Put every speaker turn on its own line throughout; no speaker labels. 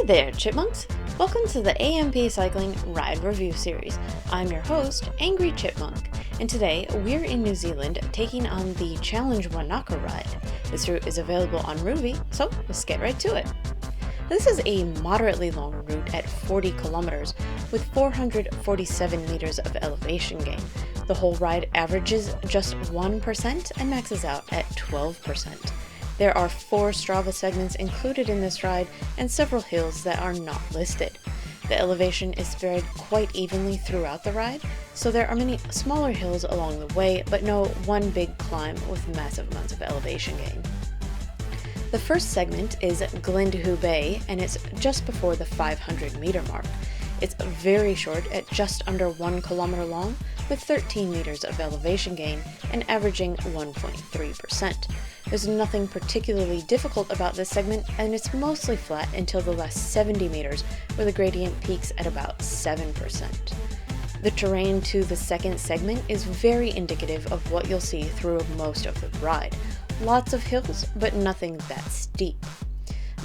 there, chipmunks! Welcome to the AMP Cycling Ride Review Series. I'm your host, Angry Chipmunk, and today we're in New Zealand taking on the Challenge Wanaka ride. This route is available on Rouvy, so let's get right to it. This is a moderately long route at 40 kilometers with 447 meters of elevation gain. The whole ride averages just 1% and maxes out at 12%. There are 4 Strava segments included in this ride and several hills that are not listed. The elevation is varied quite evenly throughout the ride, so there are many smaller hills along the way, but no one big climb with massive amounts of elevation gain. The first segment is Glendahu Bay, and it's just before the 500 meter mark. It's very short at just under 1 kilometer long, with 13 meters of elevation gain and averaging 1.3%. There's nothing particularly difficult about this segment, and it's mostly flat until the last 70 meters, where the gradient peaks at about 7%. The terrain to the second segment is very indicative of what you'll see through most of the ride. Lots of hills, but nothing that steep.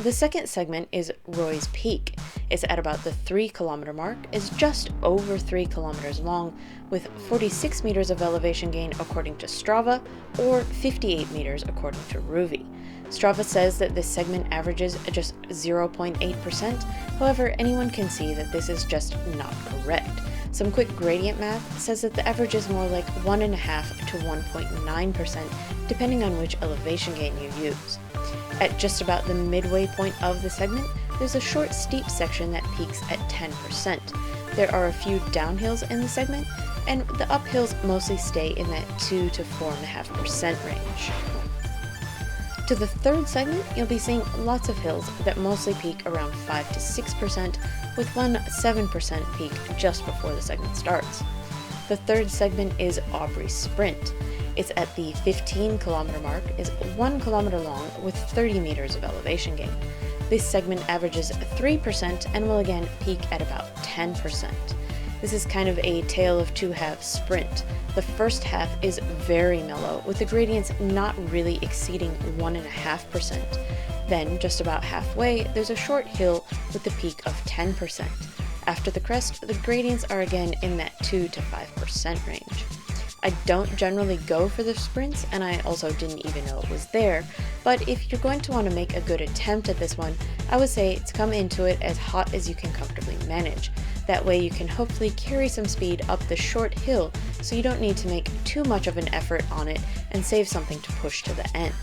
The second segment is Roy's Peak. It's at about the 3 kilometer mark, is just over 3 kilometers long, with 46 meters of elevation gain according to Strava, or 58 meters according to Rouvy. Strava says that this segment averages just 0.8%, however, anyone can see that this is just not correct. Some quick gradient math says that the average is more like 1.5 to 1.9%, depending on which elevation gain you use. At just about the midway point of the segment, there's a short steep section that peaks at 10%. There are a few downhills in the segment, and the uphills mostly stay in that 2 to 4.5% range. To the third segment, you'll be seeing lots of hills that mostly peak around 5 to 6%, with one 7% peak just before the segment starts. The third segment is Aubrey Sprint. It's at the 15 kilometer mark, is 1 kilometer long with 30 meters of elevation gain. This segment averages 3% and will again peak at about 10%. This is kind of a tale of two halves sprint. The first half is very mellow, with the gradients not really exceeding 1.5%. Then, just about halfway, there's a short hill with the peak of 10%. After the crest, the gradients are again in that 2 to 5% range. I don't generally go for the sprints, and I also didn't even know it was there, but if you're going to want to make a good attempt at this one, I would say to come into it as hot as you can comfortably manage. That way you can hopefully carry some speed up the short hill so you don't need to make too much of an effort on it and save something to push to the end.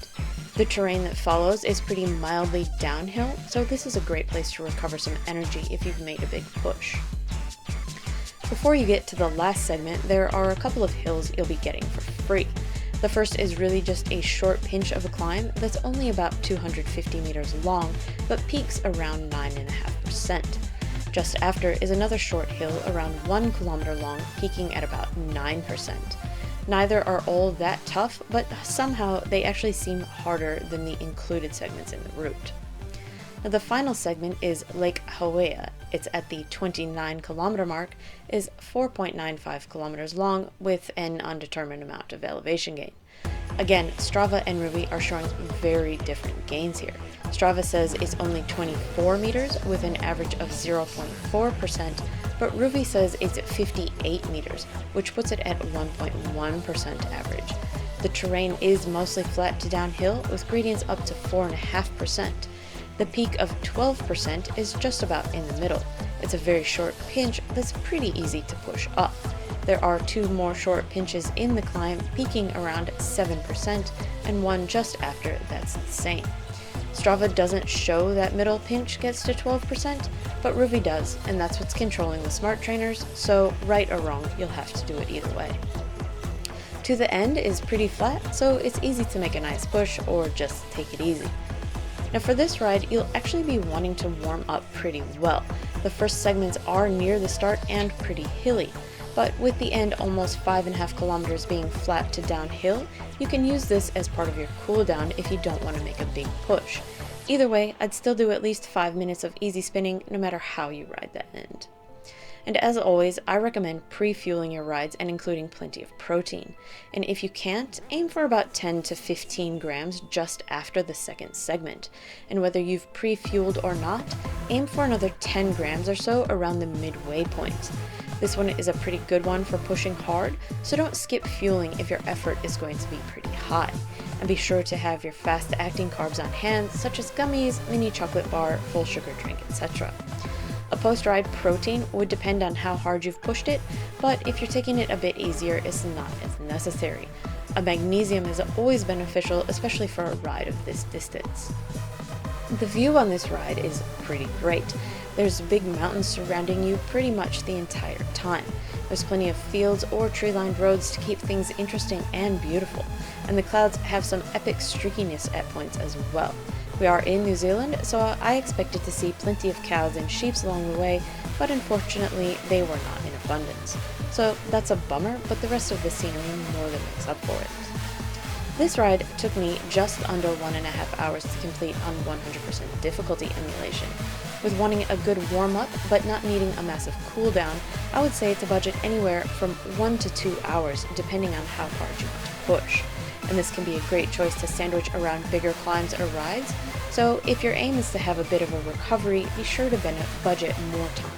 The terrain that follows is pretty mildly downhill, so this is a great place to recover some energy if you've made a big push. Before you get to the last segment, there are a couple of hills you'll be getting for free. The first is really just a short pinch of a climb that's only about 250 meters long, but peaks around 9.5%. Just after is another short hill around 1 kilometer long, peaking at about 9%. Neither are all that tough, but somehow they actually seem harder than the included segments in the route. Now, the final segment is Lake Hawea. It's at the 29 kilometer mark, is 4.95 kilometers long with an undetermined amount of elevation gain. Again, Strava and Rouvy are showing very different gains here. Strava says it's only 24 meters with an average of 0.4%, but Rouvy says it's 58 meters, which puts it at 1.1% average. The terrain is mostly flat to downhill with gradients up to 4.5%. The peak of 12% is just about in the middle. It's a very short pinch that's pretty easy to push up. There are 2 more short pinches in the climb, peaking around 7%, and one just after that's the same. Strava doesn't show that middle pinch gets to 12%, but Rouvy does, and that's what's controlling the smart trainers, so right or wrong, you'll have to do it either way. To the end is pretty flat, so it's easy to make a nice push or just take it easy. Now for this ride, you'll actually be wanting to warm up pretty well. The first segments are near the start and pretty hilly, but with the end almost 5.5 kilometers being flat to downhill, you can use this as part of your cool down if you don't want to make a big push. Either way, I'd still do at least 5 minutes of easy spinning no matter how you ride that end. And as always, I recommend pre-fueling your rides and including plenty of protein. And if you can't, aim for about 10 to 15 grams just after the second segment. And whether you've pre-fueled or not, aim for another 10 grams or so around the midway point. This one is a pretty good one for pushing hard, so don't skip fueling if your effort is going to be pretty high. And be sure to have your fast-acting carbs on hand, such as gummies, mini chocolate bar, full sugar drink, etc. A post-ride protein would depend on how hard you've pushed it, but if you're taking it a bit easier, it's not as necessary. A magnesium is always beneficial, especially for a ride of this distance. The view on this ride is pretty great. There's big mountains surrounding you pretty much the entire time. There's plenty of fields or tree-lined roads to keep things interesting and beautiful, and the clouds have some epic streakiness at points as well. We are in New Zealand, so I expected to see plenty of cows and sheep along the way, but unfortunately they were not in abundance. So that's a bummer, but the rest of the scenery more than makes up for it. This ride took me just under 1.5 hours to complete on 100% difficulty emulation. With wanting a good warm-up but not needing a massive cooldown, I would say it's a budget anywhere from 1 to 2 hours depending on how hard you want to push. And this can be a great choice to sandwich around bigger climbs or rides, so if your aim is to have a bit of a recovery, be sure to budget more time.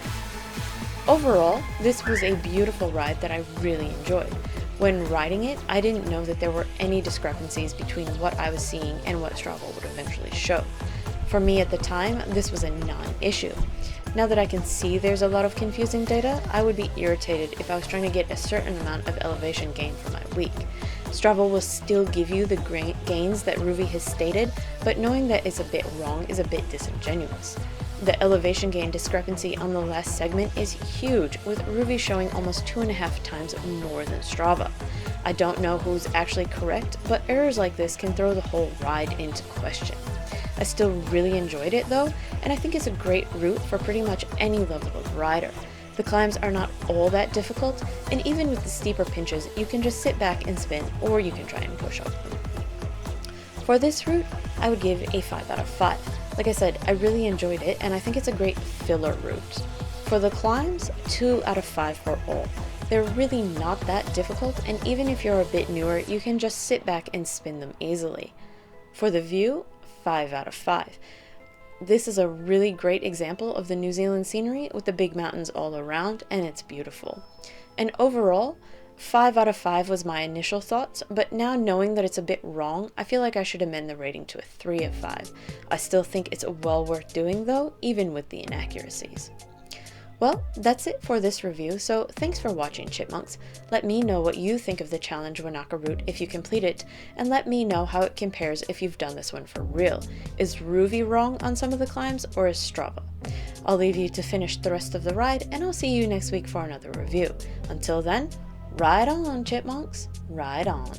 Overall, this was a beautiful ride that I really enjoyed. When riding it, I didn't know that there were any discrepancies between what I was seeing and what Strava would eventually show. For me at the time, this was a non-issue. Now that I can see there's a lot of confusing data, I would be irritated if I was trying to get a certain amount of elevation gain for my week. Strava will still give you the gains that Rouvy has stated, but knowing that it's a bit wrong is a bit disingenuous. The elevation gain discrepancy on the last segment is huge, with Rouvy showing almost 2.5 times more than Strava. I don't know who's actually correct, but errors like this can throw the whole ride into question. I still really enjoyed it though, and I think it's a great route for pretty much any level of rider. The climbs are not all that difficult, and even with the steeper pinches, you can just sit back and spin, or you can try and push up them. For this route, I would give a 5 out of 5. Like I said, I really enjoyed it, and I think it's a great filler route. For the climbs, 2 out of 5 for all. They're really not that difficult, and even if you're a bit newer, you can just sit back and spin them easily. For the view, 5 out of 5. This is a really great example of the New Zealand scenery with the big mountains all around, and it's beautiful. And overall, 5 out of 5 was my initial thoughts, but now knowing that it's a bit wrong, I feel like I should amend the rating to a 3 of 5. I still think it's well worth doing though, even with the inaccuracies. Well, that's it for this review, so thanks for watching, Chipmunks. Let me know what you think of the Challenge Wanaka route if you complete it, and let me know how it compares if you've done this one for real. Is Rouvy wrong on some of the climbs, or is Strava? I'll leave you to finish the rest of the ride, and I'll see you next week for another review. Until then, ride on, Chipmunks, ride on.